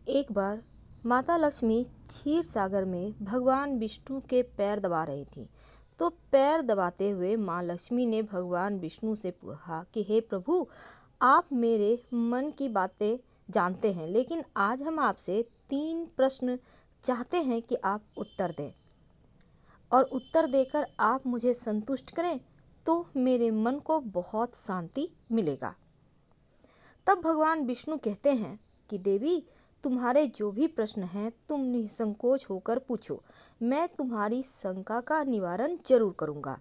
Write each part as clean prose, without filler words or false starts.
एक बार माता लक्ष्मी क्षीर सागर में भगवान विष्णु के पैर दबा रही थी। तो पैर दबाते हुए माँ लक्ष्मी ने भगवान विष्णु से कहा कि हे प्रभु, आप मेरे मन की बातें जानते हैं, लेकिन आज हम आपसे 3 प्रश्न चाहते हैं कि आप उत्तर दें, और उत्तर देकर आप मुझे संतुष्ट करें तो मेरे मन को बहुत शांति मिलेगा। तब भगवान विष्णु कहते हैं कि देवी, तुम्हारे जो भी प्रश्न हैं तुम निसंकोच होकर पूछो, मैं तुम्हारी शंका का निवारण जरूर करूंगा।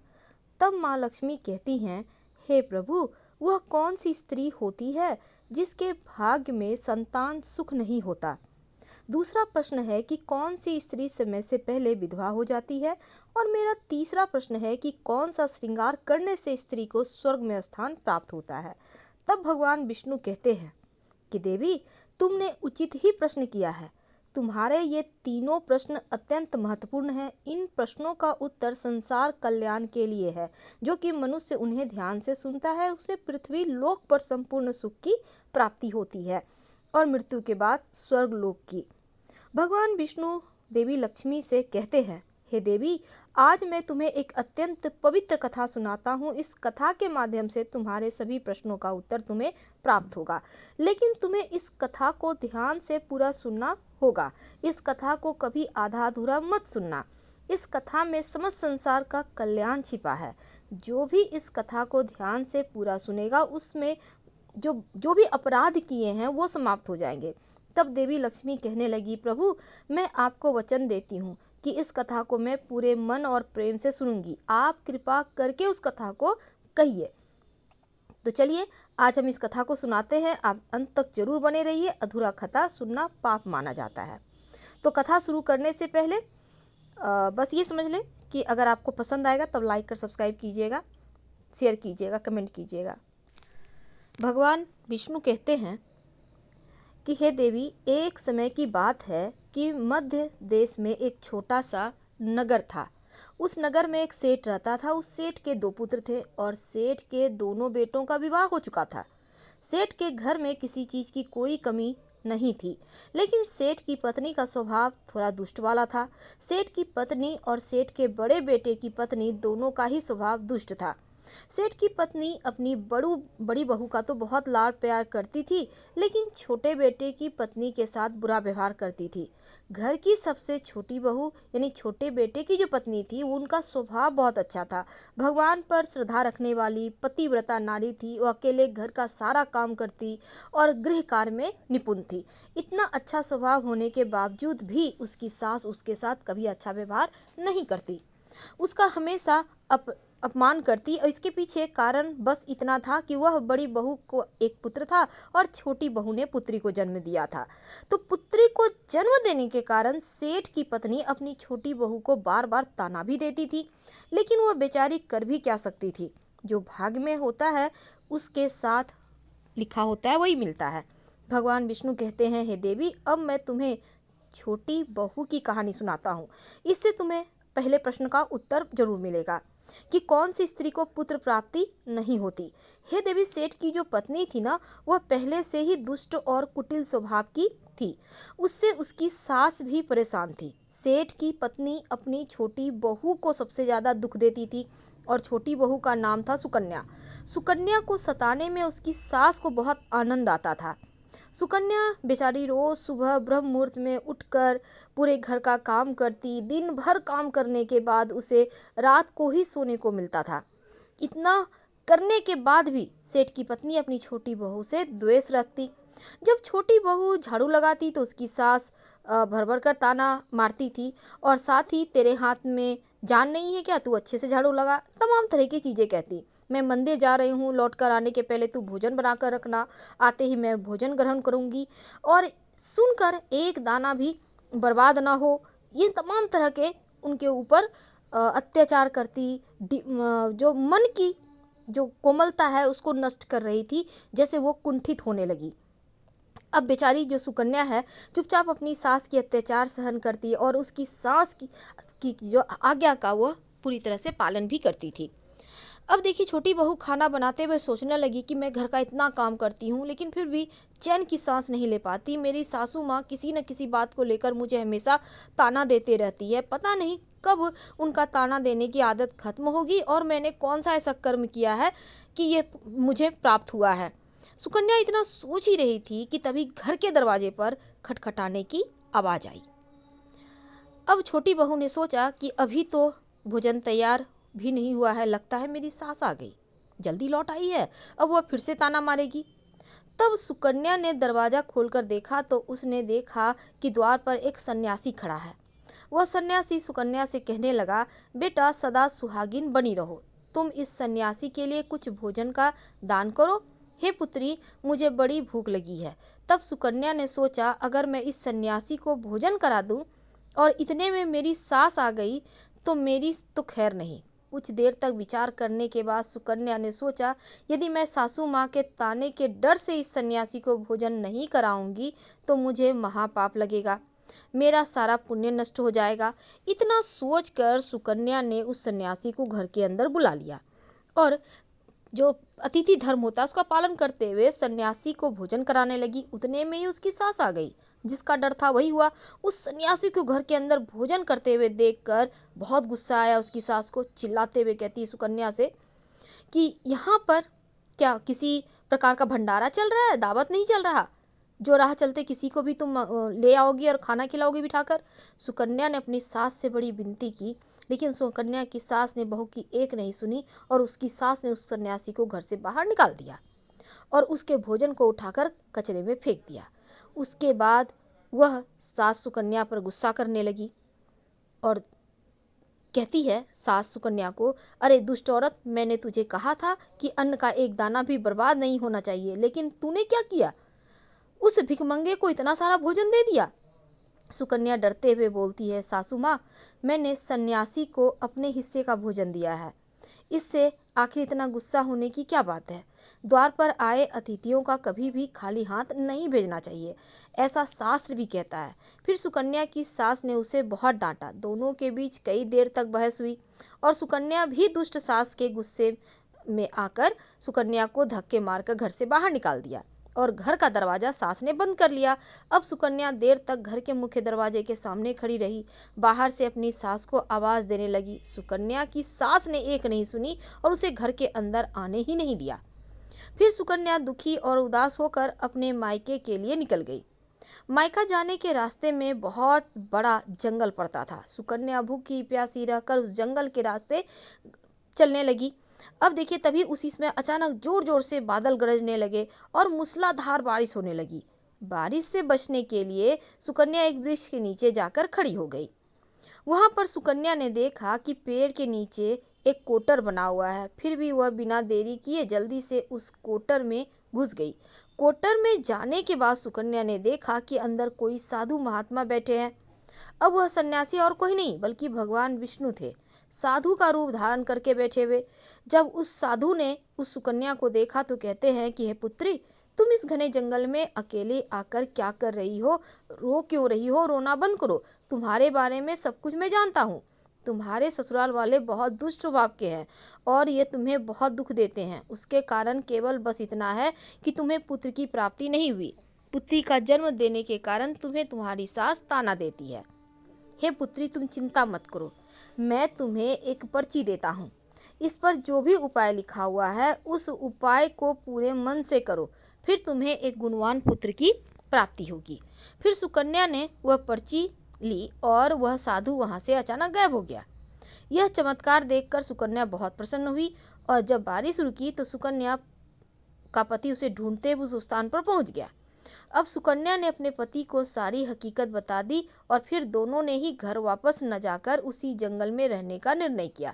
तब माँ लक्ष्मी कहती हैं, हे प्रभु, वह कौन सी स्त्री होती है जिसके भाग्य में संतान सुख नहीं होता? दूसरा प्रश्न है कि कौन सी स्त्री समय से पहले विधवा हो जाती है? और मेरा तीसरा प्रश्न है कि कौन सा श्रृंगार करने से स्त्री को स्वर्ग में स्थान प्राप्त होता है? तब भगवान विष्णु कहते हैं कि देवी, तुमने उचित ही प्रश्न किया है। तुम्हारे ये तीनों प्रश्न अत्यंत महत्वपूर्ण हैं। इन प्रश्नों का उत्तर संसार कल्याण के लिए है। जो कि मनुष्य उन्हें ध्यान से सुनता है, उसे पृथ्वी लोक पर संपूर्ण सुख की प्राप्ति होती है और मृत्यु के बाद स्वर्ग लोक की। भगवान विष्णु देवी लक्ष्मी से कहते हैं, हे देवी, आज मैं तुम्हें एक अत्यंत पवित्र कथा सुनाता हूँ। इस कथा के माध्यम से तुम्हारे सभी प्रश्नों का उत्तर तुम्हें प्राप्त होगा, लेकिन तुम्हें इस कथा को ध्यान से पूरा सुनना होगा। इस कथा को कभी आधा अधूरा मत सुनना। इस कथा में समस्त संसार का कल्याण छिपा है। जो भी इस कथा को ध्यान से पूरा सुनेगा, उसमें जो भी अपराध किए हैं वो समाप्त हो जाएंगे। तब देवी लक्ष्मी कहने लगी, प्रभु, मैं आपको वचन देती हूँ कि इस कथा को मैं पूरे मन और प्रेम से सुनूंगी। आप कृपा करके उस कथा को कहिए। तो चलिए, आज हम इस कथा को सुनाते हैं। आप अंत तक जरूर बने रहिए। अधूरा कथा सुनना पाप माना जाता है। तो कथा शुरू करने से पहले बस ये समझ लें कि अगर आपको पसंद आएगा तब लाइक कर सब्सक्राइब कीजिएगा, शेयर कीजिएगा, कमेंट कीजिएगा। भगवान विष्णु कहते हैं कि हे देवी, एक समय की बात है कि मध्य देश में एक छोटा सा नगर था। उस नगर में एक सेठ रहता था। उस सेठ के 2 पुत्र थे और सेठ के दोनों बेटों का विवाह हो चुका था। सेठ के घर में किसी चीज की कोई कमी नहीं थी, लेकिन सेठ की पत्नी का स्वभाव थोड़ा दुष्ट वाला था। सेठ की पत्नी और सेठ के बड़े बेटे की पत्नी दोनों का ही स्वभाव दुष्ट था। सेठ की पत्नी अपनी बड़ी बहू का तो बहुत लाड प्यार करती थी, लेकिन छोटे बेटे की पत्नी के साथ बुरा व्यवहार करती थी। घर की सबसे छोटी बहू यानी छोटे बेटे की जो पत्नी थी, उनका स्वभाव बहुत अच्छा था। भगवान पर श्रद्धा रखने वाली पतिव्रता नारी थी। वो अकेले घर का सारा काम करती और गृह कार्य में निपुण थी। इतना अच्छा स्वभाव होने के बावजूद भी उसकी सास उसके साथ कभी अच्छा व्यवहार नहीं करती, उसका हमेशा अपमान करती। और इसके पीछे कारण बस इतना था कि वह बड़ी बहू को एक पुत्र था और छोटी बहू ने पुत्री को जन्म दिया था। तो पुत्री को जन्म देने के कारण सेठ की पत्नी अपनी छोटी बहू को बार बार ताना भी देती थी, लेकिन वह बेचारी कर भी क्या सकती थी। जो भाग्य में होता है उसके साथ लिखा होता है वही मिलता है। भगवान विष्णु कहते हैं, हे देवी, अब मैं तुम्हें छोटी बहू की कहानी सुनाता हूँ। इससे तुम्हें पहले प्रश्न का उत्तर जरूर मिलेगा कि कौन सी स्त्री को पुत्र प्राप्ति नहीं होती। हे देवी, सेठ की जो पत्नी थी ना, वह पहले से ही दुष्ट और कुटिल स्वभाव की थी। उससे उसकी सास भी परेशान थी। सेठ की पत्नी अपनी छोटी बहू को सबसे ज्यादा दुख देती थी और छोटी बहू का नाम था सुकन्या। सुकन्या को सताने में उसकी सास को बहुत आनंद आता था। सुकन्या बेचारी रोज सुबह ब्रह्म मुहूर्त में उठकर पूरे घर का काम करती। दिन भर काम करने के बाद उसे रात को ही सोने को मिलता था। इतना करने के बाद भी सेठ की पत्नी अपनी छोटी बहू से द्वेष रखती। जब छोटी बहू झाड़ू लगाती तो उसकी सास भर भर कर ताना मारती थी और साथ ही तेरे हाथ में जान नहीं है क्या, तू अच्छे से झाड़ू लगा, तमाम तरह की चीजें कहती। मैं मंदिर जा रही हूँ, लौट कर आने के पहले तू भोजन बना कर रखना, आते ही मैं भोजन ग्रहण करूँगी, और सुनकर एक दाना भी बर्बाद ना हो। ये तमाम तरह के उनके ऊपर अत्याचार करती। जो मन की जो कोमलता है उसको नष्ट कर रही थी, जैसे वो कुंठित होने लगी। अब बेचारी जो सुकन्या है चुपचाप अपनी सास की अत्याचार सहन करती और उसकी सास की जो आज्ञा का वह पूरी तरह से पालन भी करती थी। अब देखिए छोटी बहू खाना बनाते हुए सोचने लगी कि मैं घर का इतना काम करती हूँ लेकिन फिर भी चैन की सांस नहीं ले पाती। मेरी सासू माँ किसी न किसी बात को लेकर मुझे हमेशा ताना देते रहती है। पता नहीं कब उनका ताना देने की आदत खत्म होगी और मैंने कौन सा ऐसा कर्म किया है कि ये मुझे प्राप्त हुआ है। सुकन्या इतना सोच ही रही थी कि तभी घर के दरवाजे पर खटखटाने की आवाज़ आई। अब छोटी बहू ने सोचा कि अभी तो भोजन तैयार भी नहीं हुआ है, लगता है मेरी सास आ गई, जल्दी लौट आई है, अब वह फिर से ताना मारेगी। तब सुकन्या ने दरवाज़ा खोलकर देखा तो उसने देखा कि द्वार पर एक सन्यासी खड़ा है। वह सन्यासी सुकन्या से कहने लगा, बेटा सदा सुहागिन बनी रहो, तुम इस सन्यासी के लिए कुछ भोजन का दान करो। हे पुत्री, मुझे बड़ी भूख लगी है। तब सुकन्या ने सोचा, अगर मैं इस सन्यासी को भोजन करा दूं और इतने में मेरी सास आ गई तो मेरी तो खैर नहीं। कुछ देर तक विचार करने के बाद सुकन्या ने सोचा, यदि मैं सासू माँ के ताने के डर से इस सन्यासी को भोजन नहीं कराऊंगी तो मुझे महापाप लगेगा, मेरा सारा पुण्य नष्ट हो जाएगा। इतना सोचकर सुकन्या ने उस सन्यासी को घर के अंदर बुला लिया और जो अतिथि धर्म होता है उसका पालन करते हुए सन्यासी को भोजन कराने लगी। उतने में ही उसकी सास आ गई। जिसका डर था वही हुआ। उस सन्यासी को घर के अंदर भोजन करते हुए देखकर बहुत गुस्सा आया उसकी सास को। चिल्लाते हुए कहती सुकन्या से कि यहाँ पर क्या किसी प्रकार का भंडारा चल रहा है, दावत नहीं चल रहा जो राह चलते किसी को भी तुम ले आओगी और खाना खिलाओगी बिठाकर। सुकन्या ने अपनी सास से बड़ी विनती की लेकिन सुकन्या की सास ने बहू की एक नहीं सुनी और उसकी सास ने उस सन्यासी को घर से बाहर निकाल दिया और उसके भोजन को उठाकर कचरे में फेंक दिया। उसके बाद वह सास सुकन्या पर गुस्सा करने लगी और कहती है सास सुकन्या को, अरे दुष्ट औरत, मैंने तुझे कहा था कि अन्न का एक दाना भी बर्बाद नहीं होना चाहिए, लेकिन तूने क्या किया, उस भिखमंगे को इतना सारा भोजन दे दिया। सुकन्या डरते हुए बोलती है, सासू माँ, मैंने सन्यासी को अपने हिस्से का भोजन दिया है, इससे आखिर इतना गुस्सा होने की क्या बात है। द्वार पर आए अतिथियों का कभी भी खाली हाथ नहीं भेजना चाहिए, ऐसा शास्त्र भी कहता है। फिर सुकन्या की सास ने उसे बहुत डांटा। दोनों के बीच कई देर तक बहस हुई और सुकन्या भी दुष्ट सास के गुस्से में आकर सुकन्या को धक्के मारकर घर से बाहर निकाल दिया और घर का दरवाज़ा सास ने बंद कर लिया। अब सुकन्या देर तक घर के मुख्य दरवाजे के सामने खड़ी रही। बाहर से अपनी सास को आवाज़ देने लगी। सुकन्या की सास ने एक नहीं सुनी और उसे घर के अंदर आने ही नहीं दिया। फिर सुकन्या दुखी और उदास होकर अपने मायके के लिए निकल गई। मायका जाने के रास्ते में बहुत बड़ा जंगल पड़ता था। सुकन्या भूखी प्यासी रहकर उस जंगल के रास्ते चलने लगी। अब देखिए तभी उसी समय अचानक जोर जोर से बादल गरजने लगे और मूसलाधार बारिश होने लगी। बारिश से बचने के लिए सुकन्या एक वृक्ष के नीचे जाकर खड़ी हो गई। वहां पर सुकन्या ने देखा कि पेड़ के नीचे एक कोटर बना हुआ है। फिर भी वह बिना देरी किए जल्दी से उस कोटर में घुस गई। कोटर में जाने के बाद सुकन्या ने देखा कि अंदर कोई साधु महात्मा बैठे हैं। अब वह सन्यासी और कोई नहीं बल्कि भगवान विष्णु थे, साधु का रूप धारण करके बैठे हुए। जब उस साधु ने उस सुकन्या को देखा तो कहते हैं कि हे पुत्री, तुम इस घने जंगल में अकेले आकर क्या कर रही हो, रो क्यों रही हो, रोना बंद करो, तुम्हारे बारे में सब कुछ मैं जानता हूँ। तुम्हारे ससुराल वाले बहुत दुष्ट स्वभाव के हैं और ये तुम्हें बहुत दुख देते हैं। उसके कारण केवल बस इतना है कि तुम्हें पुत्र की प्राप्ति नहीं हुई। पुत्री का जन्म देने के कारण तुम्हें तुम्हारी सास ताना देती है। हे पुत्री, तुम चिंता मत करो, मैं तुम्हें एक पर्ची देता हूँ। इस पर जो भी उपाय लिखा हुआ है उस उपाय को पूरे मन से करो, फिर तुम्हें एक गुणवान पुत्र की प्राप्ति होगी। फिर सुकन्या ने वह पर्ची ली और वह साधु वहाँ से अचानक गायब हो गया। यह चमत्कार देखकर सुकन्या बहुत प्रसन्न हुई और जब बारिश रुकी तो सुकन्या का पति उसे ढूंढते उस स्थान पर पहुँच गया। अब सुकन्या ने अपने पति को सारी हकीकत बता दी और फिर दोनों ने ही घर वापस न जाकर उसी जंगल में रहने का निर्णय किया।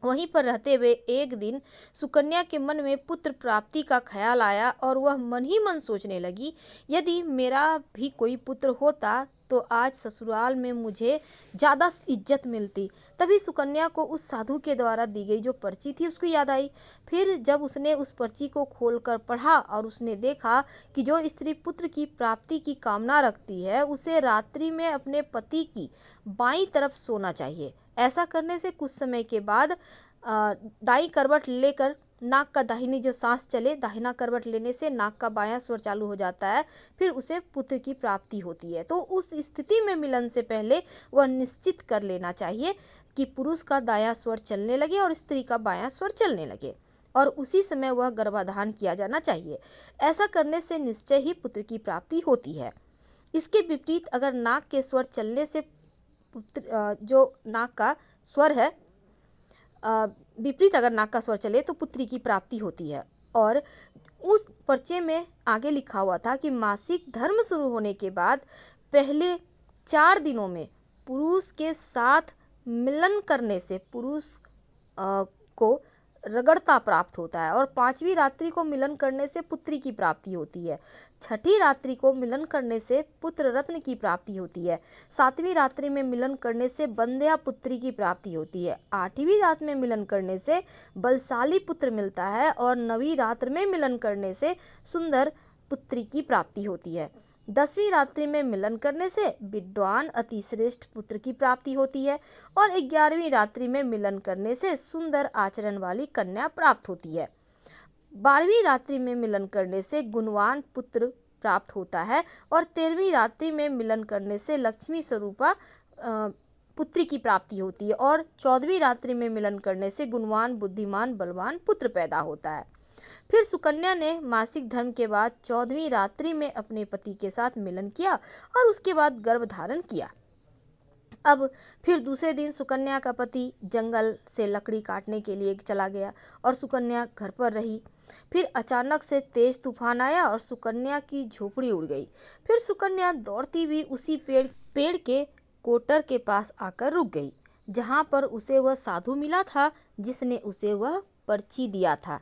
वहीं पर रहते हुए एक दिन सुकन्या के मन में पुत्र प्राप्ति का ख्याल आया और वह मन ही मन सोचने लगी, यदि मेरा भी कोई पुत्र होता तो आज ससुराल में मुझे ज़्यादा इज्जत मिलती। तभी सुकन्या को उस साधु के द्वारा दी गई जो पर्ची थी उसको याद आई। फिर जब उसने उस पर्ची को खोलकर पढ़ा और उसने देखा कि जो स्त्री पुत्र की प्राप्ति की कामना रखती है उसे रात्रि में अपने पति की बाईं तरफ सोना चाहिए। ऐसा करने से कुछ समय के बाद दाईं करवट लेकर नाक का दाहिनी जो सांस चले, दाहिना करवट लेने से नाक का बायां स्वर चालू हो जाता है, फिर उसे पुत्र की प्राप्ति होती है। तो उस स्थिति में मिलन से पहले वह निश्चित कर लेना चाहिए कि पुरुष का दायां स्वर चलने लगे और स्त्री का बायां स्वर चलने लगे, और उसी समय वह गर्भाधान किया जाना चाहिए। ऐसा करने से निश्चय ही पुत्र की प्राप्ति होती है। इसके विपरीत अगर नाक के स्वर चलने से पुत्र जो नाक का स्वर है विपरीत अगर नाक का स्वर चले तो पुत्री की प्राप्ति होती है। और उस पर्चे में आगे लिखा हुआ था कि मासिक धर्म शुरू होने के बाद पहले 4 दिनों में पुरुष के साथ मिलन करने से पुरुष को रगड़ता प्राप्त होता है, और 5वीं रात्रि को मिलन करने से पुत्री की प्राप्ति होती है। 6ठी रात्रि को मिलन करने से पुत्र रत्न की प्राप्ति होती है। 7वीं रात्रि में मिलन करने से बंध्या पुत्री की प्राप्ति होती है। 8वीं रात में मिलन करने से बलशाली पुत्र मिलता है, और 9वीं रात्र में मिलन करने से सुंदर पुत्री की प्राप्ति होती है। 10वीं रात्रि में मिलन करने से विद्वान अतिश्रेष्ठ पुत्र की प्राप्ति होती है, और 11वीं रात्रि में मिलन करने से सुंदर आचरण वाली कन्या प्राप्त होती है। 12वीं रात्रि में मिलन करने से गुणवान पुत्र प्राप्त होता है, और 13वीं रात्रि में मिलन करने से लक्ष्मी स्वरूपा पुत्री की प्राप्ति होती है, और 14वीं रात्रि में मिलन करने से गुणवान बुद्धिमान बलवान पुत्र पैदा होता है। फिर सुकन्या ने मासिक धर्म के बाद 14वीं रात्रि में अपने पति के साथ मिलन किया और उसके बाद गर्भ धारण किया। अब फिर दूसरे दिन सुकन्या का पति जंगल से लकड़ी काटने के लिए चला गया और सुकन्या घर पर रही। फिर अचानक से तेज तूफान आया और सुकन्या की झोपड़ी उड़ गई। फिर सुकन्या दौड़ती हुई उसी पेड़ के कोटर के पास आकर रुक गई, जहाँ पर उसे वह साधु मिला था जिसने उसे वह पर्ची दिया था।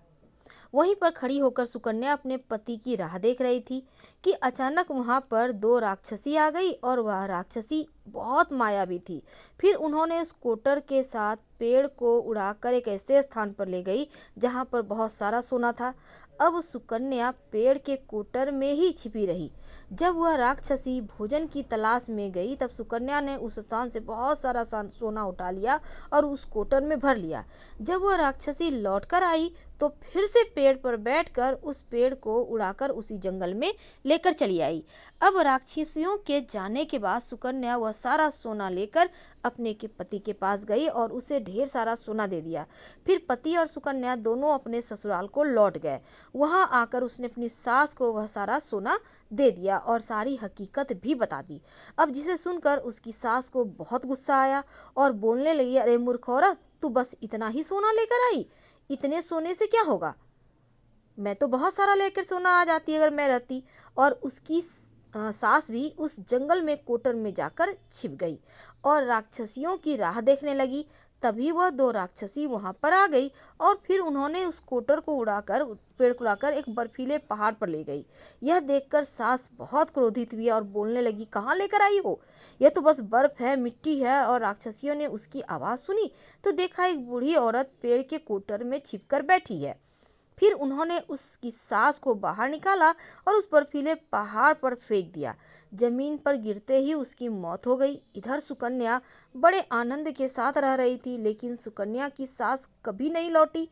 वहीं पर खड़ी होकर सुकन्या अपने पति की राह देख रही थी कि अचानक वहां पर 2 राक्षसी आ गई, और वह राक्षसी बहुत मायावी थी। फिर उन्होंने उस कोटर के साथ पेड़ को उड़ाकर एक ऐसे स्थान पर ले गई जहां पर बहुत सारा सोना था। अब सुकन्या पेड़ के कोटर में ही छिपी रही। जब वह राक्षसी भोजन की तलाश में गई तब सुकन्या ने उस स्थान से बहुत सारा सोना उठा लिया और उस कोटर में भर लिया। जब वह राक्षसी लौटकर आई तो फिर से पेड़ पर बैठकर उस पेड़ को उड़ाकर उसी जंगल में लेकर चली आई। अब राक्षसियों के जाने के बाद सुकन्या वह सारा सोना लेकर अपने के पति के पास गई और उसे ढेर सारा सोना दे दिया। फिर पति और सुकन्या दोनों अपने ससुराल को लौट गए। वहां आकर उसने अपनी सास को वह सारा सोना दे दिया और सारी हकीकत भी बता दी। अब जिसे सुनकर उसकी सास को बहुत गुस्सा आया और बोलने लगी, अरे मूर्ख औरत, तू बस इतना ही सोना लेकर आई? इतने सोने से क्या होगा? मैं तो बहुत सारा लेकर सोना आ जाती अगर मैं रहती। और उसकी सास भी उस जंगल में कोटर में जाकर छिप गई और राक्षसियों की राह देखने लगी। तभी वह 2 राक्षसी वहां पर आ गई और फिर उन्होंने उस कोटर को उड़ाकर पेड़ को उड़ाकर एक बर्फीले पहाड़ पर ले गई। यह देखकर सास बहुत क्रोधित हुई और बोलने लगी, कहाँ लेकर आई हो? यह तो बस बर्फ है, मिट्टी है। और राक्षसियों ने उसकी आवाज़ सुनी तो देखा एक बूढ़ी औरत पेड़ के कोटर में छिपकर बैठी है। फिर उन्होंने उसकी सास को बाहर निकाला और उस बर्फीले पहाड़ पर फेंक दिया। जमीन पर गिरते ही उसकी मौत हो गई। इधर सुकन्या बड़े आनंद के साथ रह रही थी, लेकिन सुकन्या की सास कभी नहीं लौटी।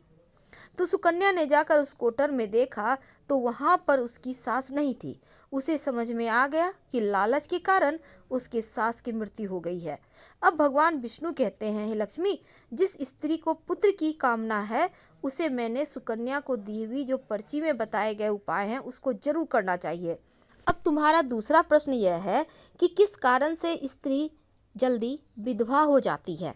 तो सुकन्या ने जाकर उस कोटर में देखा तो वहां पर उसकी सास नहीं थी। उसे समझ में आ गया कि लालच के कारण उसके सास की मृत्यु हो गई है। अब भगवान विष्णु कहते हैं, हे लक्ष्मी, जिस स्त्री को पुत्र की कामना है उसे मैंने सुकन्या को दी हुई जो पर्ची में बताए गए उपाय हैं उसको जरूर करना चाहिए। अब तुम्हारा दूसरा प्रश्न यह है कि किस कारण से स्त्री जल्दी विधवा हो जाती है।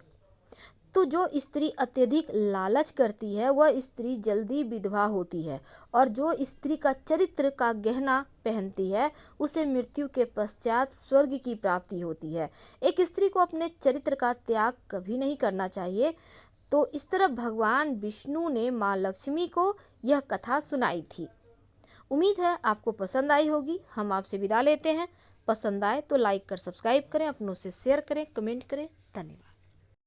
तो जो स्त्री अत्यधिक लालच करती है वह स्त्री जल्दी विधवा होती है, और जो स्त्री का चरित्र का गहना पहनती है उसे मृत्यु के पश्चात स्वर्ग की प्राप्ति होती है। एक स्त्री को अपने चरित्र का त्याग कभी नहीं करना चाहिए। तो इस तरह भगवान विष्णु ने माँ लक्ष्मी को यह कथा सुनाई थी। उम्मीद है आपको पसंद आई होगी। हम आपसे विदा लेते हैं। पसंद आए तो लाइक कर सब्सक्राइब करें, अपनों से शेयर करें, कमेंट करें। धन्यवाद।